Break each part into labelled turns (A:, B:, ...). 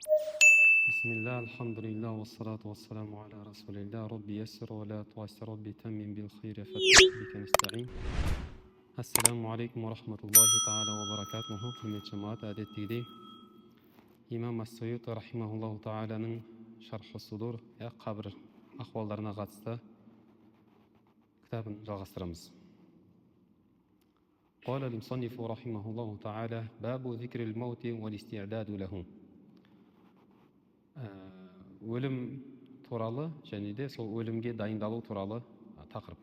A: بسم الله الحمد لله والصلاة والسلام على رسول الله ربي يسر ولا تعسر ربي تمم بالخير فتح بك نستعين. Assalamu alaikum wa rahmatullahi ta'ala wa barakatuhu. Hürmetli cemaat, adettiği İmam As-Suyuti rahimahullahu ta'ala'nın Şarh-ı Sudur qabr ahvallarına қатысты kitabın жалғастырамыз. قال المصنف رحمه الله تعالى باب ذكر الموت والاستعداد له. Өлім туралы және де сол өлімге дайындалу туралы тақырып.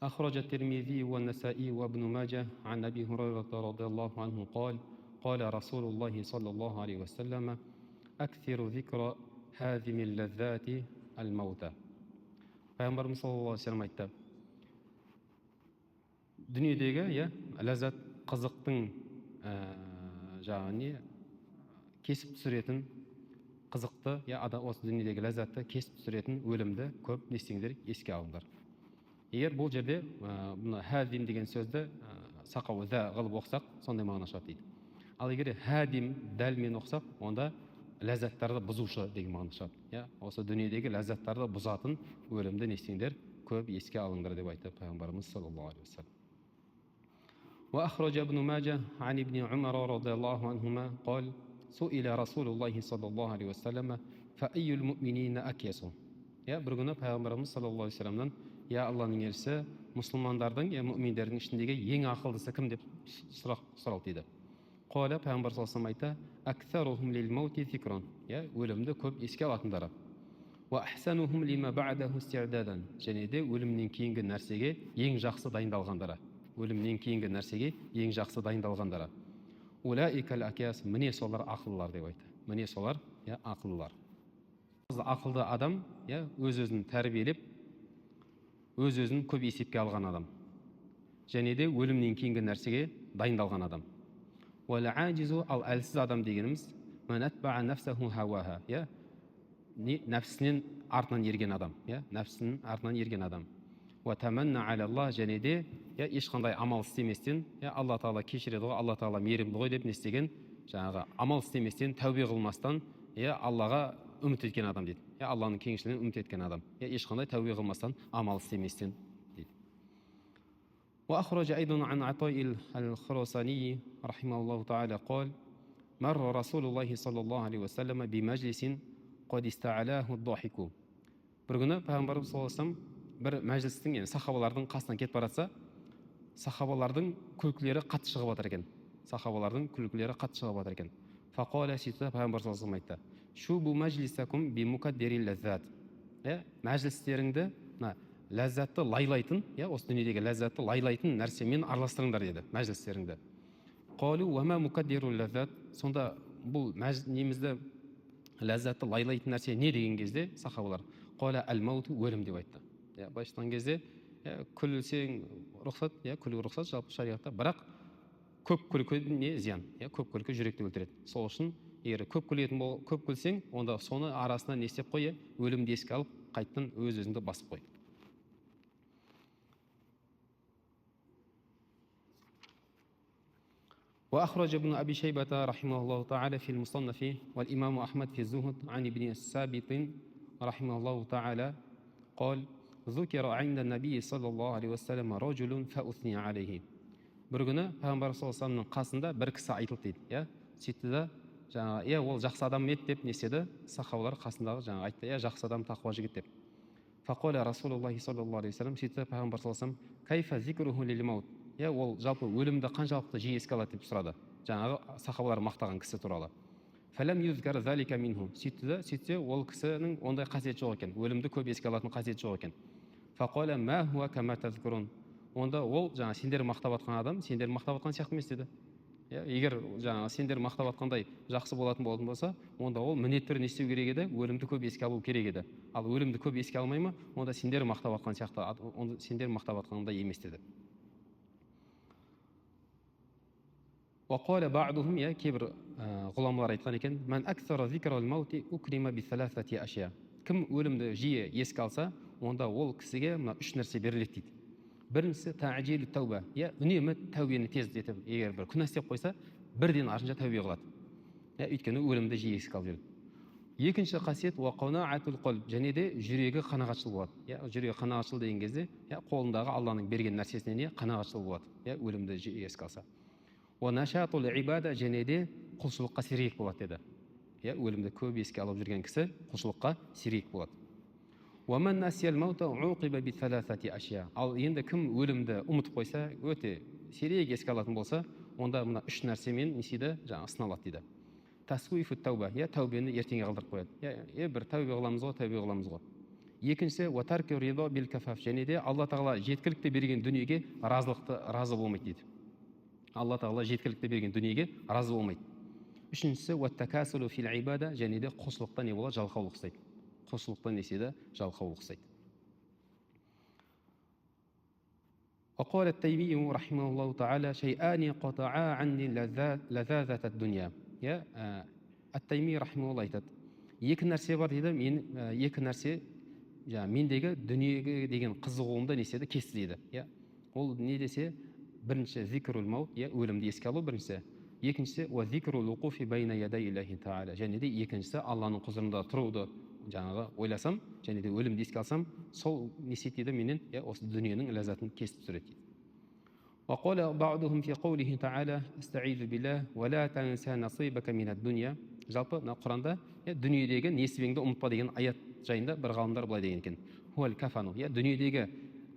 A: أخرج الترمذي والنسائي وابن ماجه عن أبي هريرة رضي الله عنه قال رسول الله صلى الله عليه وسلم أكثر ذكر هذه اللذات الموتى. Peygamberimiz sallallahu aleyhi ve sellem айтты: Дүниедегі ләззат қызықтың жаңағы кесіп түсіретін қызықты осы дүниедегі ләззатты кесіп түсіретін өлімді көп не істеңдер, еске алыңдар. Егер бұл жерде хадим деген сөзді сақау зә қылып оқысақ, сондай мағына шығады дейді. Ал егер хадим дәлмен оқысақ, онда ләззаттарды бұзушы деген мағына шығады. Осы дүниедегі ләззаттарды бұзатын өлімді не істеңдер, көп еске алыңдар деп айтты Пайғамбарымыз саллаллаху алейхи ва саллям. وأخرج ابن ماجه عن ابن عمر رضي الله عنهما قال سئل رسول الله صلى الله عليه وسلم فأي المؤمنين أكيس. Bir күні Пайғамбарымыз саллаллаху алейхи ва салламнан: Алланың елшісі, мұсылмандардың, мүминдердің ішіндегі ең ақылдысы кім деп сұралды дейді. Қала Пайғамбар саллаллаху алейхи ва саллям айтты: Аксарухум лил маути зикрун. Өлімді көп еске алатындары. Ва ахсанухум лима ба'даху исти'дадан. Және де өлімнен кейінгі нәрсеге ең жақсы дайындалғандары. Өлімнен кейінгі нәрсеге ең жақсы дайындалғандары. Улаикал акияс, міне солар ақыллылар деп айтты. Міне солар ақыллылар. Ақылды адам өз-өзін тәрбиелеп, өз-өзін көп есепке алған адам. Және де өлімнен кейінгі нәрсеге дайындалған адам. Уал-аджизу, ал әлсіз адам дегеніміз ман атба'a нафсаху хаваха, нәпсінен артынан ерген адам, нәпсінің артынан ерген адам. Ва таманна алаллах, және де ешқандай амал істеместен, Алла Тағала кешіреді ғой, Алла Тағала мейірімді ғой деп не істеген, жаңағы амал істеместен, тәубе қылмастан, Аллаға үміт еткен адам дейді. Алланың кеңшілігінен үміт еткен адам. Ешқандай тәубе қылмастан, амал істеместен дейді. Ва ахраджа айдан ан Атаил ал-Хурасани рахимахуллаху та'ала قال مر رسول الله صلى الله عليه وسلم بمجلس قد استعلاه الضحك. Bir күні Пайғамбарымыз саллаллаху алейхи ва саллям бір мәжілістің, сахабалардың қасынан кетіп баратса, сахабалардың күлкілері қатты шығып жатыр екен. Сахабалардың күлкілері қатты шығып жатыр екен. Фақала сита, Пайғамбар саллаллаху алейхи ва саллям айтты: Шубу мәжлисакум би мукаддирил лаззат. Мәжілістеріңді ләззатты лайлайтын, осы дүниедегі ләззатты лайлайтын нәрсемен араластырыңдар деді, мәжілістеріңді. Қалу ва ма мукаддирул лаззат. Сонда бұл немізді ләззатты лайлайтын нәрсе не деген кезде сахабалар қала әл-мауту, өлім деп айтты. Былайша айтқан кезде күлсең рұқсат, күлу рұқсат жалпы шариғатта, бірақ көп күлкі не зиян, көп күлкі жүректі өлтіреді. Сол үшін егер көп күлсең, онда соны арасына не істеп қой, өлімді еске алып, қайттан өз-өзіңді басып қой. وأخرج ابن أبي شيبة رحمه الله تعالى في المصنف والإمام أحمد في الزهد عن ابن السابط رحمه الله تعالى قال ذكر عند النبي صلى الله عليه وسلم رجل فأثني عليه. Bir күні Пайғамбар саллаллаху алейхи ва салламның қасында бір кісі айтылды дейді. Сөйтті де жаңағы ол жақсы адам еді деп не істеді, сахабалар қасындағы жаңағы айтты: жақсы адам, тақуа жігіт деп. Фақала Расулуллахи саллаллаху алейхи ва саллям, сөйтті Пайғамбар саллаллаху алейхи ва саллям: кайфа зикруху лил маут. Ол жалпы өлімді қаншалықты жиі еске алады деп сұрады, жаңағы сахабалар мақтаған кісі туралы. Фалам юзкар залика минху. Сөйтсе ол кісінің ондай қасиеті жоқ екен, өлімді көп еске алатын қасиеті жоқ екен. Фақала ма хуа кама тазкурун. Онда ол жаңа сендер мақтап атқан адам, сендер мақтап атқан сияқты емес деді. Егер жаңа сендер мақтап атқандай жақсы болатын болса, онда ол міндетті түрде не істеу керек еді, өлімді көп еске алу керек еді. Ал өлімді көп еске алмай ма, онда сендер мақтап атқан сияқты, онда сендер мақтап атқандай емес деді. وقال بعضهم, кейбір ғұламалар айтқан екен: "Ман аксара зикрал маути укрима би саласати ашия." Кім өлімді жиі еске алса, онда ол кісіге мына үш нәрсе беріледі дейді. Біріншісі таъжилу тәуба, үнемі тәубені тездетіп, егер бір күнә істеп қойса, бірден артынша тәубе қылады. Өйткені өлімді жиі еске алып жүреді. Екінші қасиет уақанаатул қалб, және де жүрегі қанағатшыл болады. Жүрегі қанағатшыл деген кезде қолындағы Алланың берген нәрсесіне не қанағатшыл болады. Өлімді жиі еске алса. Уанашатул ибада, және де құлшылыққа сергек болады деді. Өлімді көп еске алып жүрген кісі құлшылыққа сергек болады. Уаман насиял маута уқиба би саласати ашия. Ал енді кім өлімді ұмытып қойса, өте сирек еске алатын болса, онда мына үш нәрсемен несейді жаңа сыналады дейді. Тасуифу тауба, тәубені ертеңге қалдырып қояды. Бір тәубе қыламыз ғой. Екіншісі уатарки ридо бил кафаф, және де Алла тағала жеткілікті берген дүниеге разы болмайды дейді. Алла тағала жеткілікті берген дүниеге разы болмайды. Үшіншісі уаттакасулу фил ибада, және де құлшылықта не болады? Жалқаулық істейді. Құлшылықта неседі? Жалқаулық істейді. وقال التيمي رحمه الله تعالى شيئان قطعا عني لذاذة الدنيا. Ат-Тайми рахимахулла айтады, екі нәрсе бар дейді, екі нәрсе мендегі дүниеге деген қызығуымды неседі? Кесті дейді. Ол не десе? Бірінші зикрул маут, өлімді еске алу біріншісі. Екіншісі зикрул уқуфи байна ядай Иллахи таала, және де екіншісі Алланың құзырында тұруды жаңағы ойласам, және де өлімді еске алсам, сол несет дейді менен осы дүниенің ләззатын кесіп түсіреді. وقال بعضهم في قوله تعالى استعيذ بالله ولا تنسى نصيبك من الدنيا. Жалпы Құранда дүниедегі несібеңді ұмытпа деген аят жайында бір ғалымдар былай деген екен. Хуал кафану, дүниедегі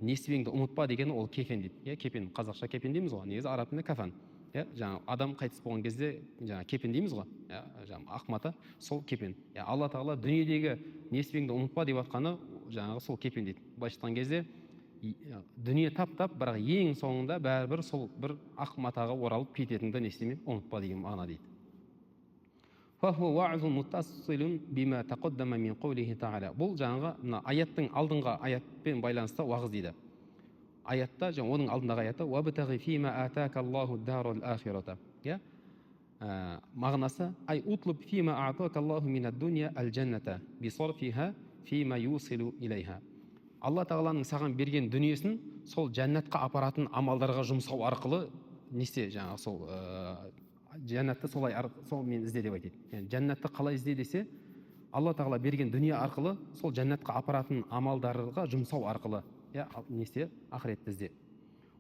A: несібеңді ұмытпа деген ол кефен дейді. Кепен, қазақша кепен дейміз ғой. Негізі араб тілінде кафан. Жаңа адам қайтыс болған кезде жаңа кепен дейміз ғой. Жаңа ақ мата, сол кепен. Алла тағала дүниедегі несібеңді ұмытпа деп жатқаны жаңағы сол кепен дейді. Былайша айтқан кезде дүние тап-тап, бірақ ең соңында бәрібір сол бір ақ матаға оралып кететінді не істеме, ұмытпа деген мағына дейді. Бұл жаңағы аяттың алдыңғы аятпен байланысты уағыз дейді. Аятта, оның алдындағы аятта мағынасы ай утлуб фима аатакаллаху минад дуния аль-джанната бисарфиха фима юсилу илайха. Алла тағаланың саған берген дүниесін сол жәннатқа апаратын амалдарға жұмсау арқылы несе жаңағы сол жәннатты сол мен ізде деп айтады. Жәннатты қалай ізде десе, Алла тағала берген дүние арқылы сол жәннатқа апаратын амалдарға жұмсау арқылы несе ақыретті ізде.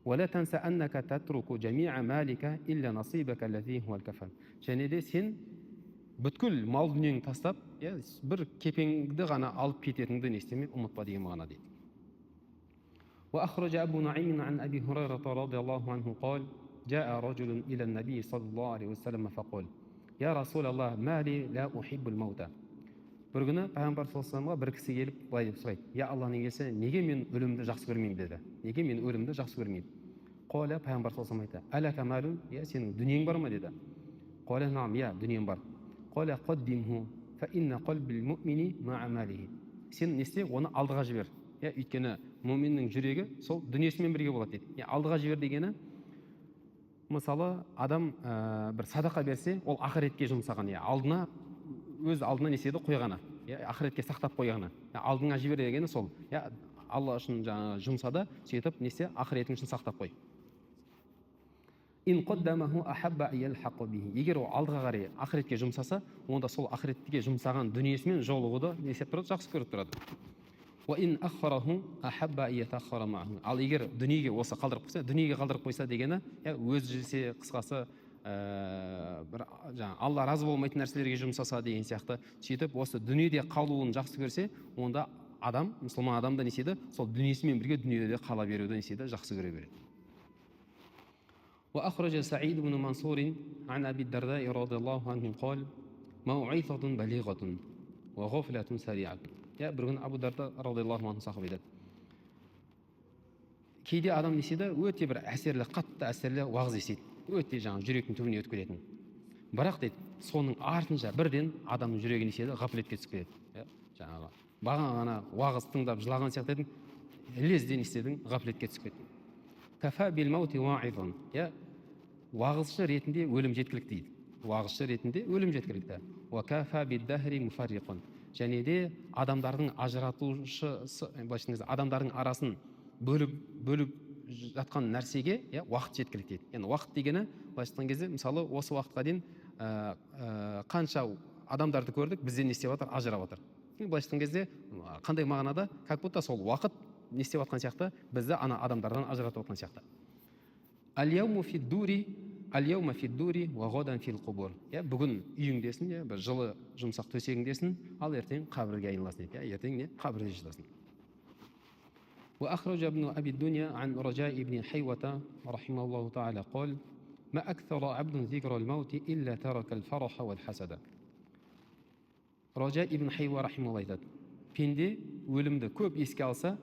A: ولا تنسى أنك تترك جميع مالك إلا نصيبك الذي هو الكفن. Және де сен бүткіл мал дүниеңді тастап, бір кепеңді ғана алып кететінді не істеме, ұмытпа деген мағына дейді. وأخرج أبو نعيم عن أبي هريرة رضي الله عنه قال جاء رجل إلى النبي صلى الله عليه وسلم فقال يا رسول الله ما لي لا أحب الموت. Бір күні пайғамбар саллаллаху алейхи бір кісі келіп былай деп сұрайды: "Я Алланың елшісі, неге мен өлімді жақсы көрмеймін?" деді. Неге мен өлімді жақсы көрмеймін? Қала пайғамбар саллаллаху алейхи айтты: "Алака малун?" Сенің дүниең бар ма деді. Қала наам, дүнием бар. Қала қаддимху фа инна қалбил муъмини ма'a малихи. Сен не істе, оны алдыға жібер. Өйткені муъминнің жүрегі сол дүниесімен бірге болады дейді. Алдыға жібер дегені, мысалы адам бір садақа берсе, ол ақыретке жұмсаған, алдына өз алдына неседі қойғаны, ақыретке сақтап қойғаны. Алдыңа жібер дегені сол. Алла үшін жұмсада, сөйтіп несе ақыретің үшін сақтап қой. Ин қаддамаху ахабба ялхақу бихи. Егер ол алдыға қарай ақыретке жұмсаса, онда сол ақыретке жұмсаған дүниесімен жолығуды несеп тұрады, жақсы көріп тұрады. Ва ин аххараху ахабба ятаххара мa'аху. Ал егер дүниеге осы қалдырып қойса, дүниеге қалдырып қойса дегені, өз жесе, қысқасы бір Алла разы болмайтын нәрселерге жұмсаса деген сияқты, сөйтіп осы дүниеде қалуын жақсы көрсе, онда адам, мұсылман адам да неседі, сол дүниесімен бірге дүниеде қала беруді неседі, жақсы көре береді. وأخرج سعيد بن منصور عن أبي الدرداء رضي الله عنه قال موعظة بليغة وغفلة سريعة. Бір күн Абу Дарда радиаллаху анху сахаба айтады: кейде адам неседі, өте бір әсерлі, қатты әсерлі уағыз естиді, өте жүректің түбіне өтіп кететін. Бірақ дейді, соның артынша бірден адамның жүрегі неседі, ғафлетке түсіп кетеді. Бағана ғана уағыз тыңдап жылаған сияқты едің, лезде неседің, ғафлетке түсіп кетті. Кафа бил маути ва'изан. Уағызшы ретінде өлім жеткілікті дейді. Уағызшы ретінде өлім жеткілікті. Ва кафа биддахри муфарриқун. Және де адамдардың ажыратушысы, адамдардың арасын бөліп жатқан нәрсеге уақыт жеткілікті дейді. Уақыт дегені былай айтқан кезде, мысалы осы уақытқа дейін қанша адамдарды көрдік, бізден не істеп жатыр, ажырап жатыр. Былайша айтқан кезде қандай мағынада, как будто сол уақыт не істеп жатқан сияқты, бізді ана адамдардан ажыратып жатқан сияқты. Аль-яуму фид-дури ва гадан фил-қубур. Бүгін үйіңдесің, бір жылы жұмсақ төсегіңдесің, ал ертең қабірге айналасың. Ертең не қабірде жатасың. وأخرج ابن أبي الدنيا عن رجاء بن حيوة رحمه الله تعالى قال ما أكثر عبد ذكر الموت إلا ترك الفرح والحسد. Рожа ибн Хайуа рахималла айтады, пенде өлімді көп еске алса,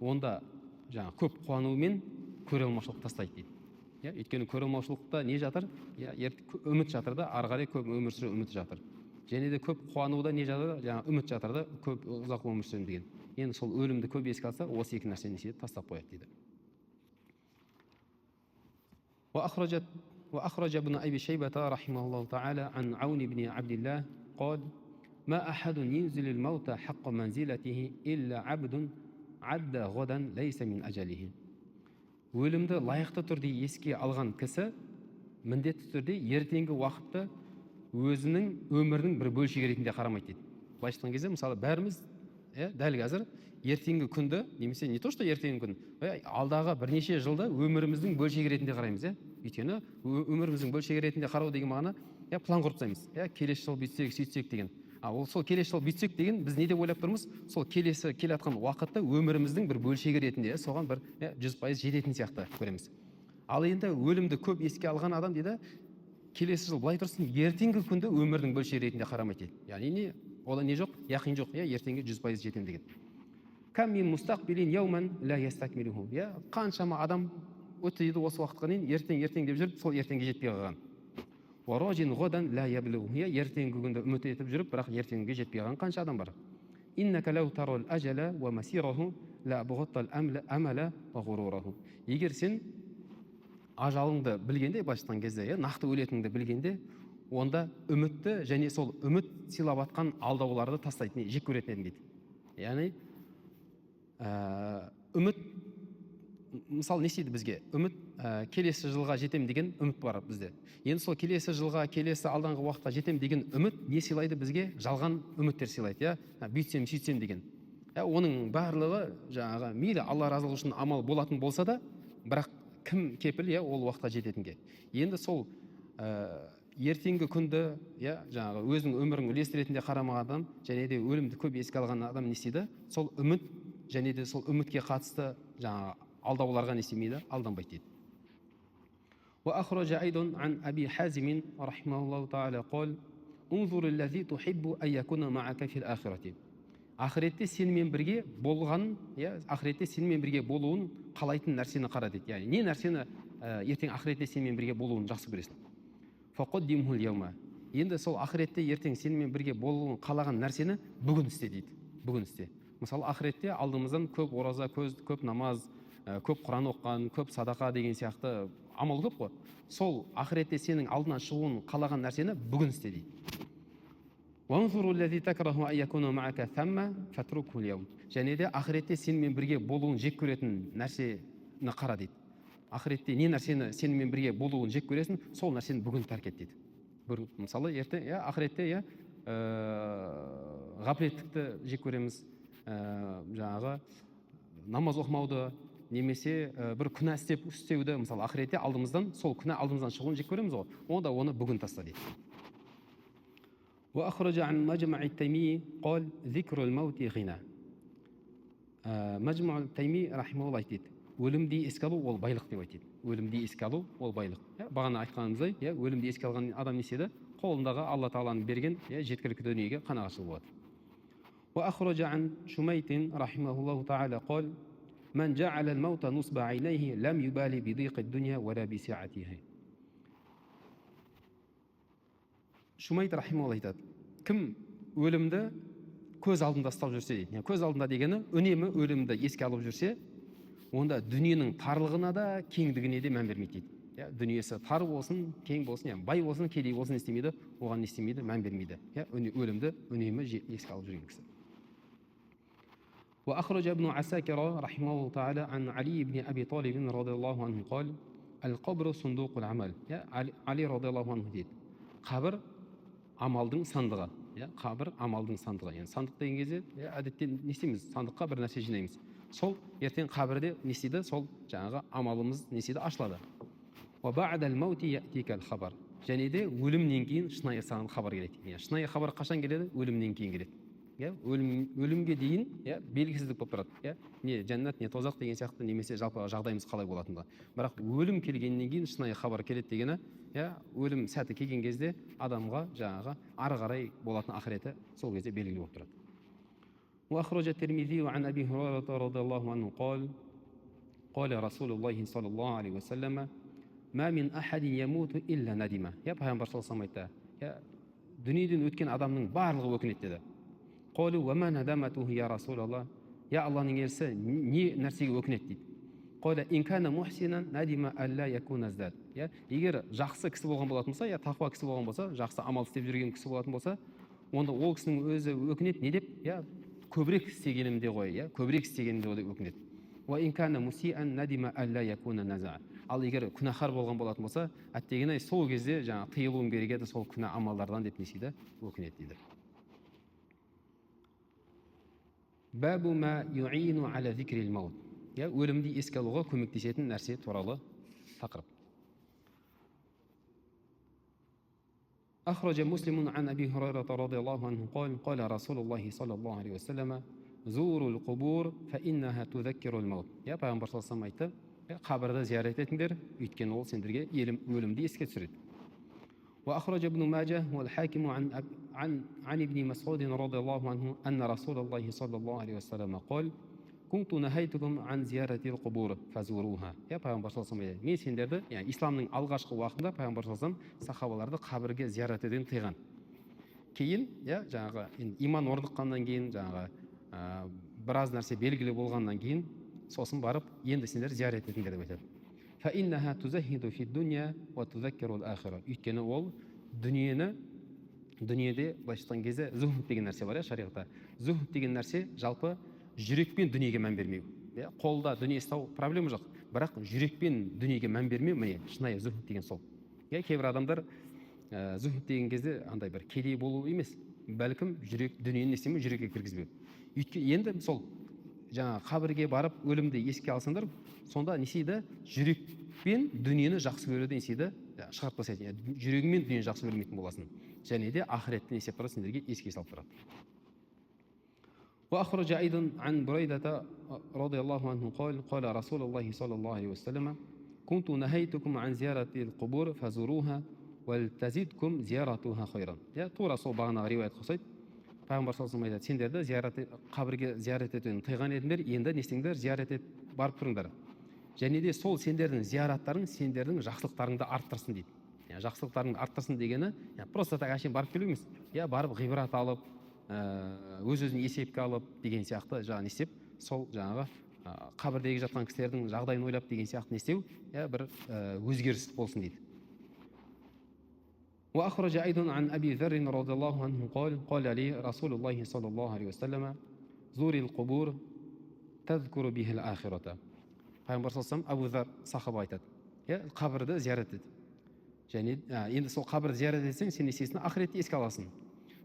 A: онда көп қуану мен көре алмаушылық тастайды дейді. Өйткені көре алмаушылықта не жатыр? Үміт жатыр да, ары қарай көп өмір сүру үміт жатыр. Және де көп қуануда не жатыр? Үміт жатыр да, көп ұзақ өмір сүремін деген. Енді сол өлімді көп еске алса, осы екі нәрсені тастап қояды дейді. وأخرج ابن أبي شيبة رحمه الله تعالى عن عون بن عبد الله قال ما أحد ينزل الموت حق منزلته إلا عبد عد غدا ليس من أجله. Өлімді лайықты түрде еске алған кісі міндетті түрде ертеңгі уақытты өзінің өмірінің бір бөлшегі ретінде қарамайды дейді. Былайша айтқан кезде, мысалы, бәріміз дәл қазір ертеңгі күнді, немесе не то что ертеңгі күн, алдағы бірнеше жылда өміріміздің бөлшегі ретінде қараймыз. Өйткені өміріміздің бөлшегі ретінде қарау деген мағына, план құрып тастаймыз. Келесі жыл бүйтсек, сөйтсек деген. Ол сол келесі жыл бүйтсек деген біз не деп ойлап тұрмыз? Сол келесі келе жатқан уақытта өміріміздің бір бөлшегі ретінде соған бір 100% жететін сияқты көреміз. Ал енді өлімді көп еске алған адам дейді, келесі жыл былай тұрсын, ертеңгі күнді өмірдің бөлшегі ретінде қарамайды дейді. Яғни ода не жоқ, яқин жоқ, ертеңге 100% жетем деген. Кам мин мустақбилин яуман ла ястакмилуху. Қаншама адам өтті дейді осы уақытқа дейін, ертең деп жүріп, сол ертеңге жетпей қалған. Варажин годан ла яблугу. Ертеңгі күнді үміт етіп жүріп, бірақ ертеңге жетпей қалған қанша адам бар. Иннака лау тарал ажала ва масираху ла абғаттал амала ва ғурураху. Егер сен ажалыңды білгенде, башыттан кезде, нақты өлетіңді білгенде, онда үмітті және сол үміт сыйлап атқан алдауларды тастайтын, жек көретін едің дейді. Яғни үміт, мысалы, не істейді бізге? Үміт келесі жылға жетем деген үміт бар бізде. Енді сол келесі жылға, келесі алданғы уақытқа жетем деген үміт не сыйлайды бізге? Жалған үміттер сыйлайды. Бүйтсем, сөйтсем деген. Оның барлығы жаңағы мейлі Алла разылығы үшін амал болатын болса да, бірақ кім кепіл ол уақытқа жететінге. Енді сол ертеңгі күнді, жаңағы өзінің өмірін үлестіретінде қарамаған адам, және де өлімді көп еске алған адам не істейді? Сол үміт және де сол үмітке қатысты жаңағы алдауларға не істемейді? Алданбайды дейді. وأخرج أيضا عن أبي حازم رحمه الله تعالى قال انظر الذي تحب أن يكون معك في الآخرة. Ақыретте сенімен бірге болған, ақыретте сенімен бірге болуын қалайтын нәрсені қара дейді. Яғни не нәрсені ертең ақыретте сенімен бірге болуын жақсы көресің? Фақаддимхул яума. Енді сол ақыретте ертең сенімен бірге болуын қалаған нәрсені бүгін істе дейді. Бүгін істе. Мысалы, ақыретте алдымыздан көп ораза, көп намаз, көп Құран оққан, көп садақа деген сияқты амал көп қой. Сол ақыретте сенің алдынан шығуын қалаған нәрсені бүгін істе дейді. Және де ақыретте сенімен бірге болуын жек көретін нәрсені қара дейді. Ақыретте не нәрсені сенімен бірге болуын жек көресің, сол нәрсені бүгін тәрк ет дейді. Мысалы, ақыретте ғаплеттікті жек көреміз, жаңағы намаз оқымауды, немесе бір күнә істеуді, мысалы, ақыретте алдымыздан, сол күнә алдымыздан шығуын жек көреміз ғой, онда оны бүгін таста дейді. وأخرج عن مجمع التيمي قال ذكر الموت غنى. مجمع التيمي رحمه الله айтады, өлімді еске алу ол байлық деп айтады. Өлімді еске алу ол байлық. Бағана айтқанымыздай, өлімді еске алған адам не істеді? Қолындағы Алла Тағаланың берген жеткілікті дүниеге қанағатшыл болады. وأخرج عن شميت رحمه الله تعالى قال من جعل الموت نصب عينيه لم يبالي بضيق الدنيا ولا بسعتها. Шумайт рахималла айтады, кім өлімді көз алдында ұстап жүрсе дейді. Көз алдында дегені үнемі өлімді еске алып жүрсе, онда дүниенің тарлығына да, кеңдігіне де мән бермейді дейді. Дүниесі тар болсын, кең болсын, бай болсын, кедей болсын істемейді, оған істемейді, мән бермейді. Өлімді үнемі еске алып жүрген кісі. وأخرج ابن عساكر رحمه الله تعالى عن علي بن أبي طالب رضي الله عنه قال القبر صندوق العمل. علي رضي الله عنه дейді, қабір амалдың сандығы. Қабір амалдың сандығы. Енді сандық деген кезде әдетте не істейміз? Сандыққа бір нәрсе жинаймыз. Сол ертең қабірде не істейді? Сол жаңағы амалымыз не істейді? Ашылады. Және де өлімнен кейін шынайы саған хабар келеді. Шынайы хабар қашан келеді? Өлімнен кейін келеді. Өлімге дейін белгісіздік болып тұрады. Не жәннат, не тозақ деген сияқты, немесе жалпы жағдайымыз қалай болатындығы. Бірақ өлім келгеннен кейін шынайы хабар келеді дегені, өлім сәті келген кезде адамға жаңағы ары қарай болатын ақыреті сол кезде белгілі болып тұрады. وأخرج الترمذي عن أبي هريرة رضي الله عنه قال رسول الله صلى الله عليه وسلم ما من أحد يموت إلا ندمه. Пайғамбар саллаллаху алейхи ва саллям дүниеден өткен адамның барлығы өкінеді деді. Қалу ва ма надаматуху я Расулаллах. Алланың елшісі не нәрсеге өкінеді дейді. Қала ин кана мухсинан надима алла якуна зад. Егер жақсы кісі болған болатын болса, тақуа кісі болған болса, жақсы амал істеп жүрген кісі болатын болса, онда ол кісінің өзі өкінеді не деп? Көбірек істегенімде ғой, көбірек істегенімде ғой деп өкінеді. Ва ин кана мусиан надима алла якуна наза. Ал егер күнәһар болған болатын болса, әттеген-ай сол кезде жаңа тыйылуым керек еді сол күнә амалдардан деп несейді өкінеді дейді. Бабу ма юину аля зикрил маут. Өлімді еске алуға көмектесетін нәрсе туралы тақырып. أخرج مسلم عن أبي هريرة رضي الله عنه قال رسول الله صلى الله عليه وسلم زوروا القبور فإنها تذكر الموت. Пайғамбар саллаллаху алейхи ва саллям айтты, қабірді зиярат етіңдер, өйткені ол сендерге өлімді еске түсіреді. وأخرج ابن ماجه والحاكم عن ابن مسعود رضي الله عنه أن رسول الله صلى الله عليه وسلم قال كنت نهيتكم عن زيارة القبور فزوروها. Пайғамбар саллаллаху алейхи ва саллям мен сендерді, исламның алғашқы уақытында Пайғамбар саллаллаху алейхи ва саллям сахабаларды қабірге зиярат етуден тыйған. Кейін, жаңағы иман орныққаннан кейін, жаңағы біраз нәрсе белгілі болғаннан кейін, сосын барып, енді сендер зиярат етіңдер деп айтады. فإنها تزهد في الدنيا وتذكر الآخرة. Өйткені ол дүниеде былайша айтқан кезде зухд деген нәрсе бар, шариғатта. Зухд деген нәрсе жалпы жүрекпен дүниеге мән бермеу. Қолда дүние ұстау проблема жоқ, бірақ жүрекпен дүниеге мән бермеу, міне шынайы зухд деген сол. Кейбір адамдар зухд деген кезде андай бір кедей болу емес, бәлкім дүниені істемеу, жүрекке кіргізбеу. Енді сол жаңа қабірге барып өлімді еске алсаңдар, сонда несейді жүрекпен дүниені жақсы көруді несейді шығарып тастайды. Жүрегіңмен дүниені жақсы көрмейтін боласың. Және де ақыретті несеп тұрады, сендерге еске салып тұрады. وأخرج أيضا عن بريدة رضي الله عنه قال رسول الله صلى الله عليه وسلم كنت نهيتكم عن زيارة القبور فزوروها ولتزدكم زيارتها خيرا. тура сол бағанағы риуаят қосайды. Пайғамбар саллаллаху алейхи ва саллям сендерді қабірге зиярат етуден тыйған едіңдер, енді не істеңдер, зиярат етіп барып тұрыңдар. Және де сол сендердің зияраттарың сендердің жақсылықтарыңды арттырсын дейді. Жақсылықтарыңды арттырсын дегені просто так әшейін барып келу емес. Барып ғибрат алып, өз-өзін есепке алып деген сияқты жаңағы не істеп, сол жаңағы қабірдегі жатқан кісілердің жағдайын ойлап деген сияқты не істеу, бір өзгеріс болсын дейді. وأخرج أيضا عن أبي ذر رضي الله عنه قال لي رسول الله صلى الله عليه وسلم زور القبور تذكر به الآخرة. Пайғамбар саллаллаху алейхи ва саллям Абу Зар сахаба айтады, қабірді зиярат ет. Және енді сол қабірді зиярат етсең, сен несесін ақыретті еске аласың.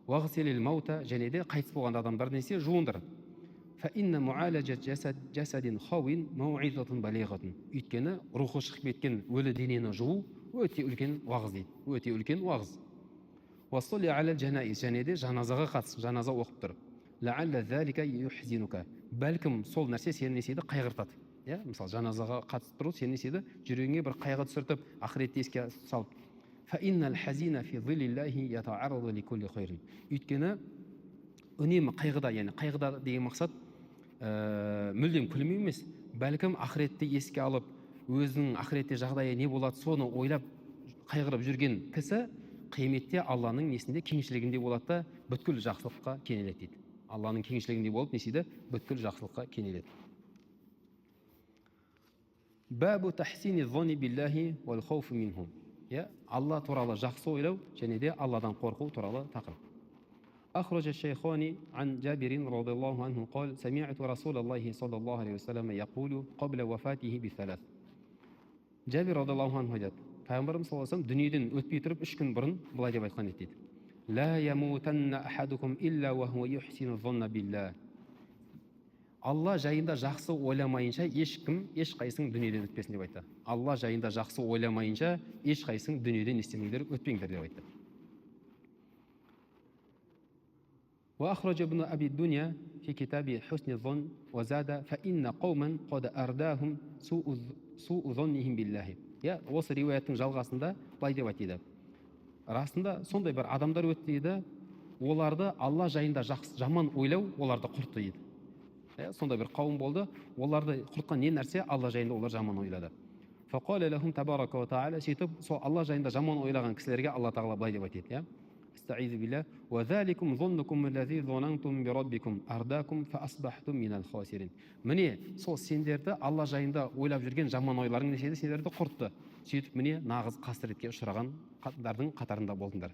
A: Уағсилил маута, және де қайтыс болған адамдарды несе жуындыр. Фа инна муалажат жасадин хауин мауизатун балиғатун. Өйткені рухы шығып кеткен өлі денені жуу өте үлкен уағыз дейді. Өте үлкен уағыз. Уассали алал жанаиз, және де жаназаға қатыс, жаназа оқып тұр. Лаалла залика юхзинука. Бәлкім сол нәрсе сені несейді қайғыртады. Мысалы жаназаға қатысып тұру сені несейді жүрегіңе бір қайғы түсіртіп, ақыретті еске салып. Фа иннал хазина фи зиллиллахи ятаарраду ликулли хайрин. Өйткені үнемі қайғыда, қайғыда деген мақсат мүлдем күлмеу емес, бәлкім ақыретті еске алып, өзінің ақыретте жағдайы не болады, соны ойлап қайғырып жүрген кісі қияметте Алланың несінде кеңшілігінде болады да бүткіл жақсылыққа кенеледі дейді. Алланың кеңшілігінде болып несейді бүткіл жақсылыққа кенеледі. Бабу тахсини зони биллахи вал хауфу минху. Алла туралы жақсы ойлау және де Алладан қорқу туралы тақырып. أخرج الشيخان عن جابر رضي الله عنه قال سمعت رسول الله صلى الله عليه وسلم يقول قبل وفاته بثلاث. Жабир радиаллаху анху айтады, Пайғамбарымыз саллаллаху алейхи вассалам дүниеден өтпей тұрып 3 күн бұрын былай деп айтқан еді дейді. Ла ямутанна ахадукум илля ва хуа юхсину зонна билла. Алла жайында жақсы ойламайынша ешқайсың дүниеден өтпесін деп айтты. Алла жайында жақсы ойламайынша ешқайсың дүниеден істемеңдер, өтпеңдер деп айтты. وأخرج ابن أبي الدنيا في كتاب حسن الظن وزاد فإن قوما قد أرداهم سوء ظنهم بالله. Осы риуаяттың жалғасында былай деп айтты. Расында сондай бір адамдар өтті дейді, оларды Алла жайында жаман ойлау оларды құртты дейді. Сондай бір қауым болды, оларды құртқан не нәрсе? Алла жайында олар жаман ойлады. فقال لهم تبارك وتعالى сөйтіп сол Алла жайында жаман ойлаған кісілерге Алла тағала былай деп айтады. استعيذ بالله وذلكم ظنكم الذي ظننتم بربكم أرداكم فأصبحتم من الخاسرين. Міне сол сендерді Алла жайында ойлап жүрген жаман ойларың нешеді, сендерді құртты. Сөйтіп міне нағыз қасіретке ұшырағандардың қатарында болдыңдар.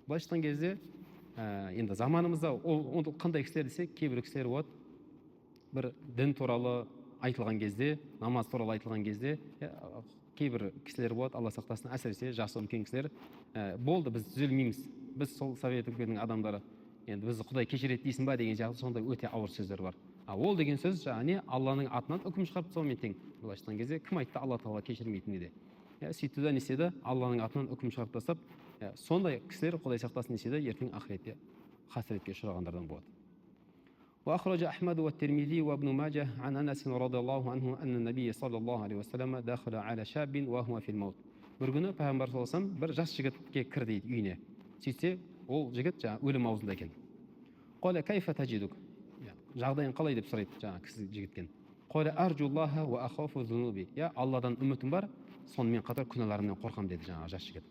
A: Былайша айтқан кезде енді заманымызда ол қандай кісілер десе, кейбір кісілер болады, бір дін туралы айтылған кезде, намаз туралы айтылған кезде, кейбір кісілер болады, Алла сақтасын, әсіресе жасы үлкен кісілер, болды, біз түзелмейміз, біз сол совет үкіметінің адамдары, енді бізді Құдай кешіреді дейсің ба деген сияқты сондай өте ауыр сөздер бар. Ол деген сөз яғни Алланың атынан үкім шығарып сонымен тең. Былайша айтқан кезде кім айтты Алла тағала кешірмейтін де. Сөйтті де не істеді? Алланың атынан үкім шығарып тастап, сондай кісілер Құдай сақтасын не істеді? Ертең ақыретте қасіретке ұшырағандардан болады. وأخرج أحمد والترمذي وابن ماجه عن أنس رضي الله عنه أن النبي صلى الله عليه وسلم دخل على شاب وهو في الموت. Bir күні Пайғамбар саллаллаху алейхи вассалам бір жас жігітке кірді дейді үйіне. Сөйтсе, ол жігіт өлім аузында екен. Қала кайфа таджидук? Жағдайың қалай деп сұрайды кісі жігіттен. Қала арджуллаха ва ахафу зунуби. Алладан үмітім бар, сонымен қатар күнәларымнан қорқам деді жас жігіт.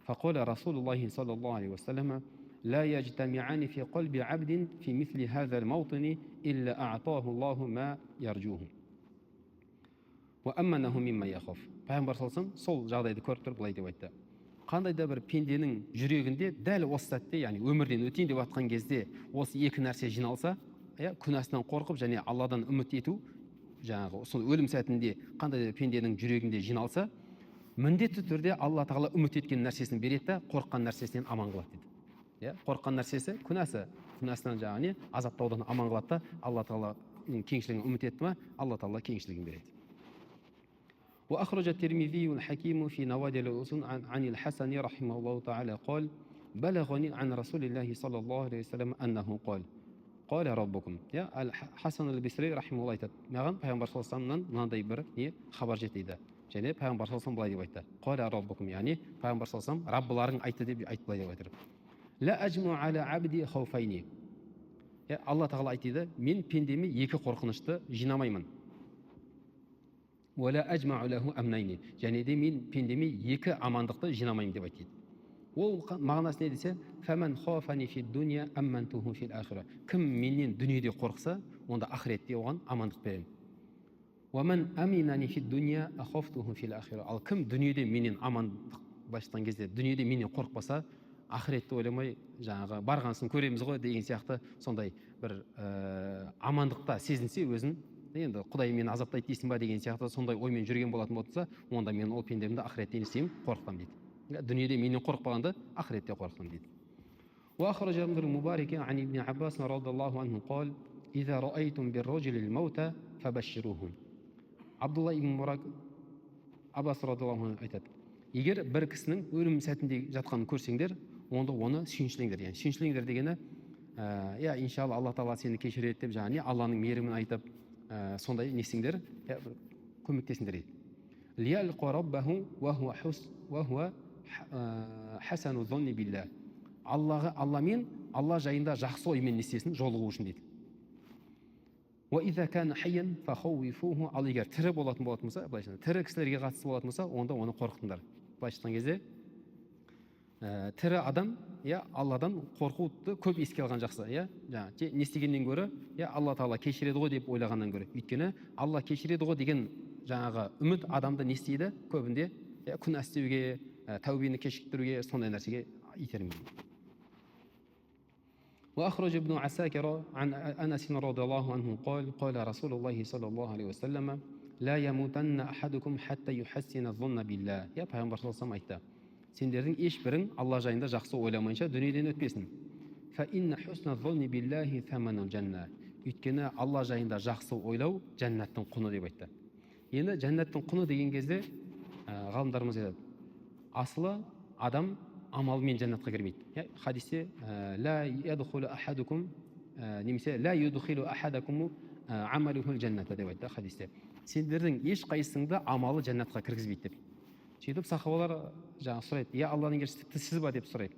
A: Фақала Расулуллахи саллаллаху алейхи вассалам لا يجتمعان في قلب عبد في مثل هذا الموطن إلا أعطاه الله ما يرجوه وأمنه مما يخاف. Пайғамбар саллаллаху алейхи вассалам сол жағдайды көріп тұрып былай деп айтты. Қандай да бір пенденің жүрегінде дәл осы сәтте, яғни өмірден өтейін деп жатқан кезде осы екі нәрсе жиналса, күнәсінен қорқып және Алладан үміт ету, жаңағы сол өлім сәтінде қандай да пенденің жүрегінде жиналса, міндетті түрде Алла тағала үміт еткен нәрсесін береді де, қорыққан нәрсесінен аман қылады дейді. Қорыққан нәрсесі күнәсінен яғни азаптаудан аман қылады да, Алла тағаланың кеңшілігін үміт етті ме, Алла тағала кеңшілігін береді. وأخرج الترمذي الحكيم في نوادر الأذن عن الحسن رحمه الله تعالى قال بلغني عن رسول الله صلى الله عليه وسلم أنه قال ربكم. Хасан аль-Бисри رحمه الله айтады, маған Пайғамбар саллаллаху алейхи вассаламнан мынандай бір хабар жетеді. Және Пайғамбар саллаллаху алейхи вассалам былай деп айтты. Қала раббукум, яғни Пайғамбар саллаллаху алейхи вассалам Раббыларың айтты деп былай деп айтыр. Ла ажму аля абди хауфайни. Алла тағала айтты, мен пендеме екі қорқынышты жинамаймын. Уала ажмау лаху амнайни. Және де мен пендеме екі амандықты жинамаймын деп айтты. Ол мағынасы не десе, фаман хафани фи дуния аммантуху фил ахира. Кім менен дүниеде қорқса, онда ақыретте оған амандық беремін. Уаман аминани фи дуния ахафтуху фил ахира. Ал кім дүниеде менен амандық баштан кезде дүниеде менен қорықпаса, ақыретті ойламай, жаңағы барғансын көреміз ғой деген сияқты сондай бір амандықта сезінсе өзін, енді Құдай мені азаптайды дейсің ба деген сияқты сондай оймен жүрген болатын болса, онда мен ол пендемді ақыретте не істеймін? Қорқытамын дейді. Дүниеде менен қорықпағанда ақыретте қорқытамын дейді. وأخرج ابن المبارك عن ابن عباس رضي الله عنه قال إذا رأيتم بالرجل الموت فبشروه. Абдулла ибн Мурак Аббас радиаллаху анху айтады, егер бір кісінің өлім сәтінде жатқанын көрсеңдер, онда оны сүйіншілеңдер. Яғни сүйіншілеңдер дегені, иншалла Алла тағала сені кешіреді деп, жаңағы Алланың мейірімін айтып, сондай несіңдер, көмектесіңдер дейді. Лиялқа раббаху ва хуа хасану зонни билла. Алламен, Алла жайында жақсы оймен несесін жолығу үшін дейді. وَإِذَا كَانَ حَيًّا فَخَوِّفُوهُ. Ал егер тірі болатын болса, тірі кісілерге қатысты болатын болса, онда оны қорқытыңдар. Былайша айтқан кезде, тірі адам, Алладан қорқуды көп еске алған жақсы, не істегеннен гөрі, Алла тағала кешіреді ғой деп ойлағаннан гөрі. Өйткені Алла кешіреді ғой деген жаңағы үміт адамды не істейді? Көбінде күнә істеуге, тәубені кешіктіруге, сондай нәрсеге итермейді. وأخرج ابن عساكر عن أنس رضي الله عنه قال قال رسول الله صلى الله عليه وسلم لا يموتن أحدكم حتى يحسن الظن بالله. Я пайғамбар саллаллаху алейхи айтты. Сендердің ешбірің Алла жайында жақсы ойламайынша дүниеден өтпесін. فإن حسن الظن بالله ثمن الجنة. Өйткені Алла жайында жақсы ойлау жәннаттың құны деп айтты. Енді жәннаттың құны деген кезде ғалымдарымыз айтады. Асылы адам амалымен жәннатқа кірмейді. Хадисте لا يدخل أحدكم немесе لا يدخل أحدكم عمله الجنة деп айтты хадисте. Сендердің еш қайсыңды амалы жәннатқа кіргізбейді деп. Сөйтіп сахабалар жаңа сұрайды, я Алланың елшісі тіпті сіз ба деп сұрайды.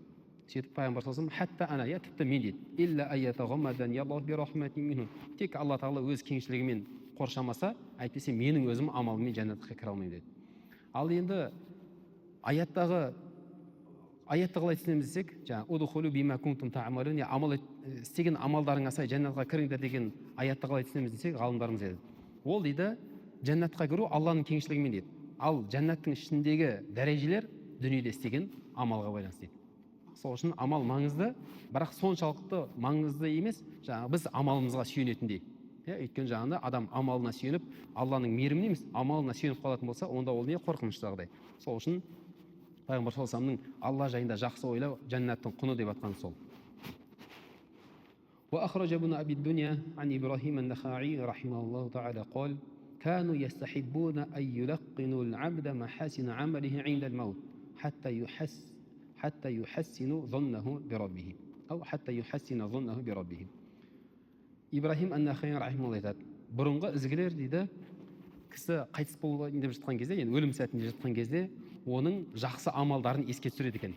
A: Сөйтіп пайғамбар саллаллаху алейхи вассалам, хатта ана, я тіпті мен дейді. Илля айятағамадан яллаху би рахматин минху. Тек Алла тағала өз кеңшілігімен қоршамаса, әйтпесе менің өзім амалыммен жәннатқа кіре алмаймын деді. Ал енді аятта қалай түсінеміз десек, жаңа удхулу бима кунтум та'малун, амал істеген амалдарыңа сай жәннатқа кіріңдер деген аятта қалай түсінеміз десек, ғалымдарымыз айтады. Ол дейді, жәннатқа кіру Алланың кеңшілігімен дейді. Ал жәннаттың ішіндегі дәрежелер дүниеде істеген амалға байланысты дейді. Сол үшін амал маңызды, бірақ соншалықты маңызды емес, жаңа біз амалымызға сүйенетіндей. Өйткені жаңағында адам амалына сүйеніп, Алланың мейіріміне емес, амалына сүйеніп қалатын болса, онда ол не қорқынышты жағдай. Сол үшін пайғамбар саллаллаху алейхи вассаламның Алла жайында жақсы ойлау жәннаттың құны деп атқан сол. وأخرج ابن أبي الدنيا عن إبراهيم النخعي رحمه الله تعالى قال كانوا يستحبون أن يلقنوا العبد محاسن عمله عند الموت حتى يحسن ظنه بربه أو حتى يحسن ظنه بربه. Ибрахим ан-Нахаи рахималлаху айтады. Бұрынғы ізгілер дейді, кісі қайтыс болайын деп жатқан кезде, енді өлім сәтінде жатқан кезде, оның жақсы амалдарын еске түсіреді екен.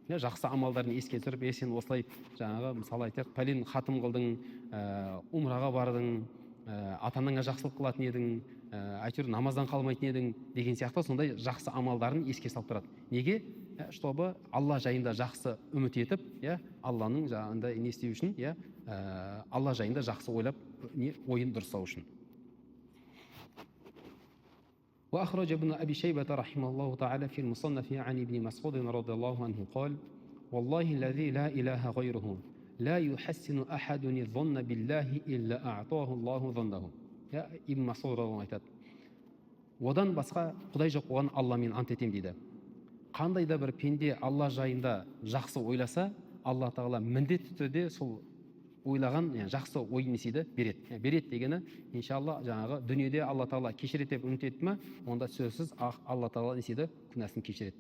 A: Жақсы амалдарын еске түсіріп, сен осылай жаңағы мысалы айтайық, пәлен хатым қылдың, умраға бардың, ата-анаңа жақсылық қылатын едің, әйтеуір намаздан қалмайтын едің деген сияқты сондай жақсы амалдарын еске салып тұрады. Неге? Чтобы Алла жайында жақсы үміт етіп, Алланың жағында не істеу үшін, Алла жайында жақсы ойлап, ойын дұрыстау үшін. وأخرج ابن أبي شيبة رحمه الله تعالى في المصنف عن ابن مسعود رضي الله عنه قال والله الذي لا إله غيره لا يحسن أحد الظن بالله إلا أعطاه الله ظنه. ибн Масуд айтады. Одан басқа Құдай жоқ болған Алламен ант етем дейді. Қандай да бір пенде Алла жайында жақсы ойласа, Алла тағала міндетті түрде сол ойлаған жақсы ой несиді береді. Береді дегені, иншалла жаңағы дүниеде Алла тағала кешіреді деп үміт етті ме, онда сөзсіз Алла тағала несиді күнәсін кешіреді.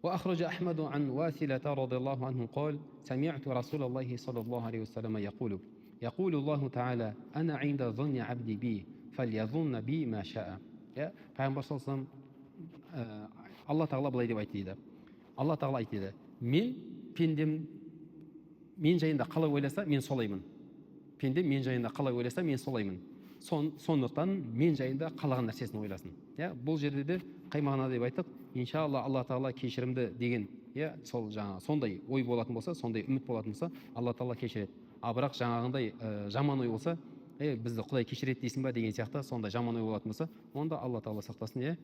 A: وأخرج أحمد عن واثلة رضي الله عنه قال سمعت رسول الله صلى الله عليه وسلم يقول الله تعالى أنا عند ظن عبدي بي فليظن بي ما شاء. Пайғамбар саллаллаху алейхи вассалам Алла тағала былай деп айтты дейді. Алла тағала айтты дейді, мен пендем мен жайында қалай ойласа, мен солаймын. Пендем мен жайында қалай ойласа, мен солаймын. Сондықтан мен жайында қалаған нәрсесін ойласын. Бұл жерде де қай мағына деп айттық, иншалла Алла тағала кешірімді деген, сол жаңа сондай ой болатын болса, сондай үміт болатын болса, Алла тағала кешіреді. Бірақ жаңағындай жаман ой болса, бізді Құдай кешіреді дейсің ба деген сияқты сондай жаман ой болатын болса, онда Алла тағала сақтасын,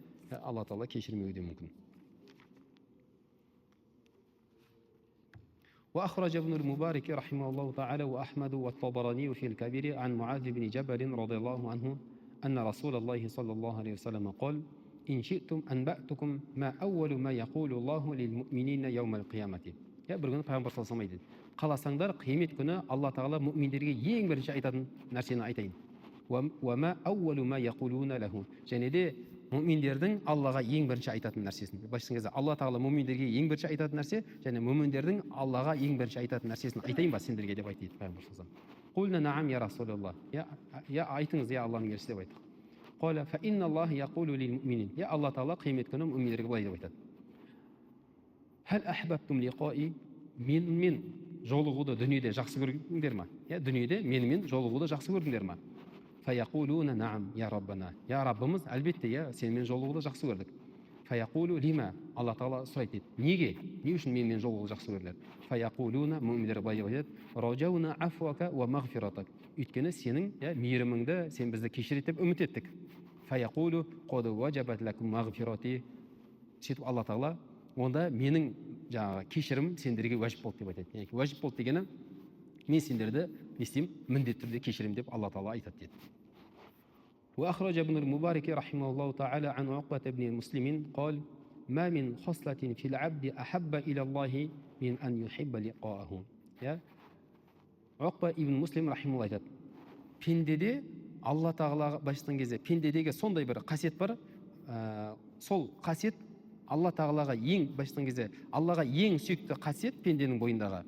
A: Алла тағала кешірмеуі де мүмкін. وأخرج ابن المبارك رحمه الله تعالى وأحمد والطبراني في الكبير عن معاذ بن جبل رضي الله عنه أن رسول الله صلى الله عليه وسلم قال إن شئتم أنبأتكم ما أول ما يقول الله للمؤمنين يوم القيامة. Bir күні пайғамбар саллаллаху алейхи вассалам айтады, қаласаңдар қиямет күні Алла тағала мүминдерге ең бірінші айтатын нәрсені айтайын. وما أول ما يقولون له. Және де мүминдердің Аллаға ең бірінші айтатын нәрсесін. Былайша кезде Алла тағала мүминдерге ең бірінші айтатын нәрсе, және мүминдердің Аллаға ең бірінші айтатын нәрсесін айтайын ба сендерге деп айтты пайғамбар саллаллаху алейхи вассалам. Қулна наам я расулаллах. Айтыңыз Алланың елшісі деп айтты. Қала фа инна Аллах яқулу лил муминин. Алла тағала қиямет күні мүминдерге былай деп айтады. Хәл ахбабтум лиқаи. Мен жолығуды дүниеде жақсы көрдіңдер ме? Дүниеде менімен жолығуды жақсы көрдіңдер ме? Фаяқулуна наам я раббана. Раббымыз, әлбетте, сенімен жолығуды жақсы көрдік. Фаяқулу лима. Алла тағала сұрайды, неге? Не үшін менімен жолығуды жақсы көрдіңдер? Фаяқулуна, мүминдер былай айтады, раджауна афуака ва мағфиратак. Өйткені сенің мейіріміңді, сен бізді кешіреді деп үміт еттік. Фаяқулу қад ваджабат лакум мағфирати. Сөйтіп Алла тағала, онда менің жаңағы кешірім сендерге уәжіп болды деп айтады. Уәжіп болды дегені, мен сендерді не істеймін, міндетті түрде кешірем деп Алла тағала айтады деді. وأخرج ابن المبارك رحمه الله تعالى عن عقبة بن مسلم قال ما من خصلة في العبد أحب إلى الله من أن يحب لقاءه. Уақба ибн Муслим рахималла айтады, пендеде Алла тағалаға башtan кезде пендедегі сондай бір қасиет бар, сол қасиет Алла тағалаға ең башtan кезде Аллаға ең сүйікті қасиет пенденің бойындағы,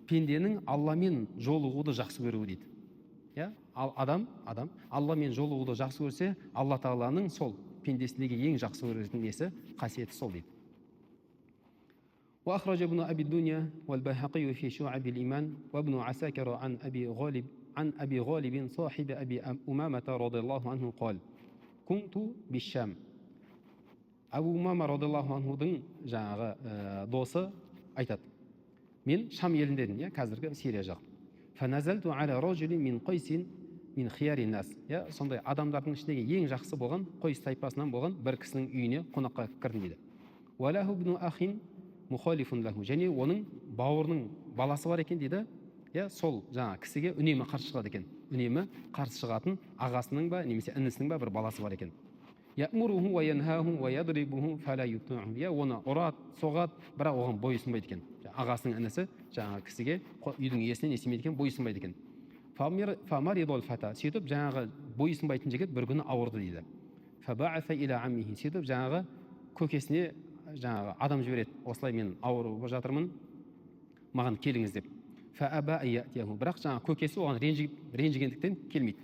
A: пенденің Алламен жолығуды жақсы көруі дейді. Адам Алламен жолығуды жақсы көрсе, Алла тағаланың сол пендесіндегі ең жақсы көретін несі, қасиеті сол дейді. وأخرج ابن أبي الدنيا والبيهقي في شعب الإيمان وابن عساكر عن أبي غالب صاحب أبي أمامة رضي الله عنه قال كنت بالشام. أبو أمامة رضي الله عنه жаңағы досы айтады, мен Шам еліндедім, қазіргі Сирия жақ. فنزلت على رجل من قيس من خيار الناس. Сондай адамдардың ішіндегі ең жақсы болған Қойс тайпасынан болған бір кісінің үйіне қонаққа кірдім дейді. وله ابن أخ مخالف له. және оның бауырының баласы бар екен дейді. Сол жаңа кісіге үнемі қарсы шығады екен. Үнемі қарсы шығатын ағасының ба немесе інісінің ба бір баласы бар екен. يأمره وينهاه ويضربه فلا يطيعه. Оны ұрады, соғады, бірақ оған бойұсынбайды екен. Ағасының інісі жаңа кісіге үйдің иесіне не істемейді екен, бойұсынбайды екен. فمرض الفتى. сөйтіп жаңағы бойұсынбайтын жігіт бір күні ауырды дейді. فبعث إلى عمه. сөйтіп жаңағы көкесіне жаңағы адам жібереді, осылай мен ауырып жатырмын, маған келіңіз деп. бірақ жаңағы көкесі оған ренжігендіктен келмейді.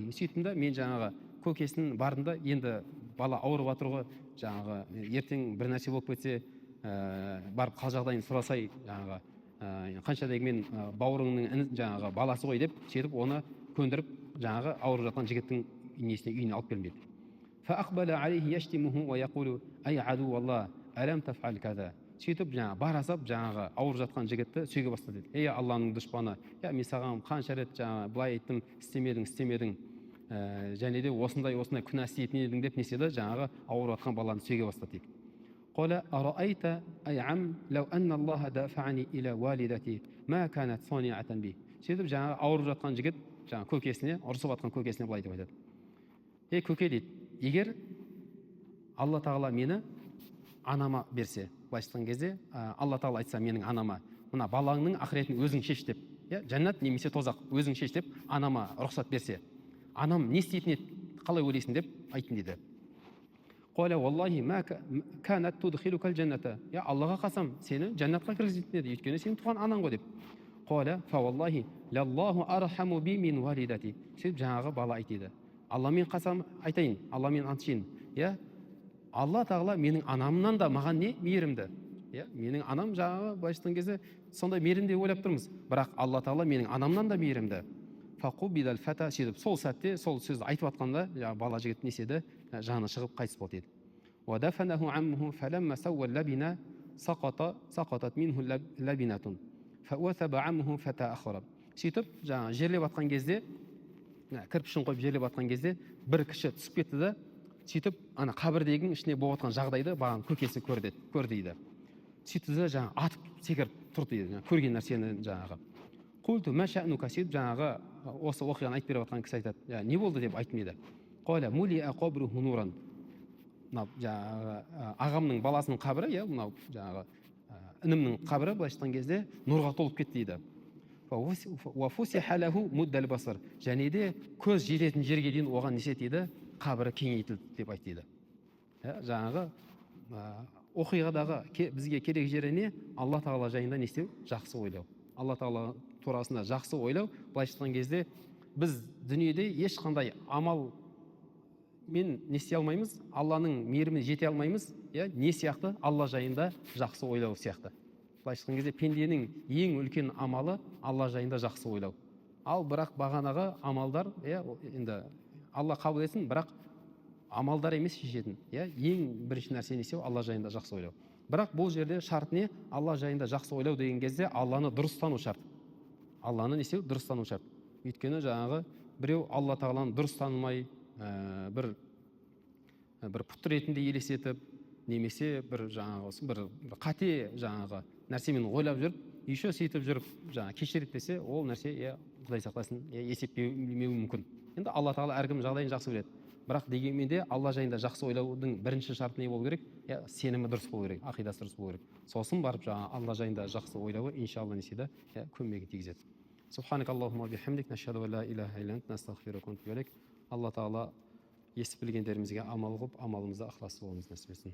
A: сөйттім да мен жаңағы көкесінің бардым, енді бала ауырып жатыр ғой, жаңағы ертең бір нәрсе болып кетсе барып қал жағдайын сұрасай, жаңағы қанша дегенмен бауырыңның жаңағы баласы ғой деп сөйтіп оны көндіріп жаңағы ауырып жатқан жігіттің үйіне алып келмеді. فأقبل عليه يشتمه ويقول أي عدو الله ألم تفعل كذا. сөйтіп жаңағы барасап жаңағы ауырып жатқан жігітті сөйге бастады дейді. Алланың дұшпаны, мен саған қанша рет жаңағы былай айттым, істемедің, және де осындай күнә істейтін едің деп неседі, жаңағы ауырып жатқан баланы сөйге бастады дейді. قال أرأيت أي عم لو أن الله دافعني إلى والدتي ما كانت صانعة بي. сөйтіп жаңағы ауырып жатқан жігіт жаңағы көкесіне, ұрысып жатқан көкесіне былай деп айтады. Көке дейді, егер Алла тағала мені анама берсе, былайшытқан кезде Алла тағала айтса менің анама, мына балаңның ақыретін өзің шеш деп, жәннат немесе тозақ өзің шеш деп анама рұқсат берсе, анам не істейтін еді, қалай ойлайсың деп айттын дейді. قال والله ما كانت تدخلك الجنة. Аллаға қасам, сені жәннатқа кіргізетін еді, өйткені сенің туған анаң ғой деп. قال فوالله لله أرحم بي من والدتي. сөйтіп жаңағы бала айтады, Алламен қасам айтайын, Алламен антышайын, Алла тағала менің анамнан да маған не мейірімді. Менің анам жаңағы былайшытқан кезде сондай мейірімді ойлап тұрмыз, бірақ Алла тағала менің анамнан да мейірімді. فقبل الفتى. сөйтіп сол сәтте сол сөзді айтып жатқанда бала жігіт неседі, жаны шығып қайтыс болды еді. ودفنه عمه فلما سوى اللبنة سقطت منه لبنة فوثب عمه فتأخر. сөйтіп жаңағы жерлеп жатқан кезде, кірпішін қойып жерлеп жатқан кезде бір кіші түсіп кетті да, сөйтіп ана қабірдегінің ішіне болып жатқан жағдайды баған көкесі көрді дейді. сөйтті де жаңағы атып секіріп тұрды дейді, көрген нәрсені жаңағы. Құлту мәшәнука. сөйтіп жаңағы осы оқиғаны айтып беріп жатқан кісі айтады, не болды деп айттым дейді. Қала мулиа қабруху нуран. Жаңағы ағамның баласының қабірі, мынау жаңағы інімнің қабірі былайшытқан кезде нұрға толып кетті дейді. және де көз жететін жерге дейін оған несе дейді, қабірі кеңейтілді деп айтты дейді. Жаңағы оқиғадағы бізге керек жері не? Алла тағала жайында не істеу? Жақсы ойлау. Алла тағала турасында жақсы ойлау. Былайшытқан кезде біз дүниеде ешқандай амал мен не істей алмаймыз, Алланың мейіріміне жете алмаймыз, не сияқты? Алла жайында жақсы ойлау сияқты. Былайшытқан кезде пенденің ең үлкен амалы Алла жайында жақсы ойлау. Ал бірақ бағанағы амалдар, енді Алла қабыл етсін, бірақ амалдар емес шешетін. Ең бірінші нәрсе не істеу? Алла жайында жақсы ойлау. Бірақ бұл жерде шарт не? Алла жайында жақсы ойлау деген кезде Алланы дұрыс тану шарт. Алланы не істеу? Дұрыс тану шарт. Өйткені жаңағы біреу Алла тағаланы дұрыс танымай, бір пұт ретінде елестетіп, немесе бір қате жаңағы нәрсемен ойлап жүріп, еще сөйтіп жүріп жаңағы кешіріп десе, ол нәрсе Құдай сақтасын, есептемеуі мүмкін. Енді алла тағала әркім жағдайын жақсы біледі. Бірақ дегенмен де алла жайында жақсы ойлаудың бірінші шарты не болу керек? Сенімі дұрыс болу керек, ақидасы дұрыс болу керек. Сосын барып жаңағы алла жайында жақсы ойлауы иншалла не істейді, көмегі тигізеді. Субханак Аллахумма бихамдик, нашхаду ан ла илаха илля ант, настағфирука ва натубу илейк. Алла тағала естіп білгендерімізге амал қылып, амалымызда ықыласты болуымызды нәсіп етсін.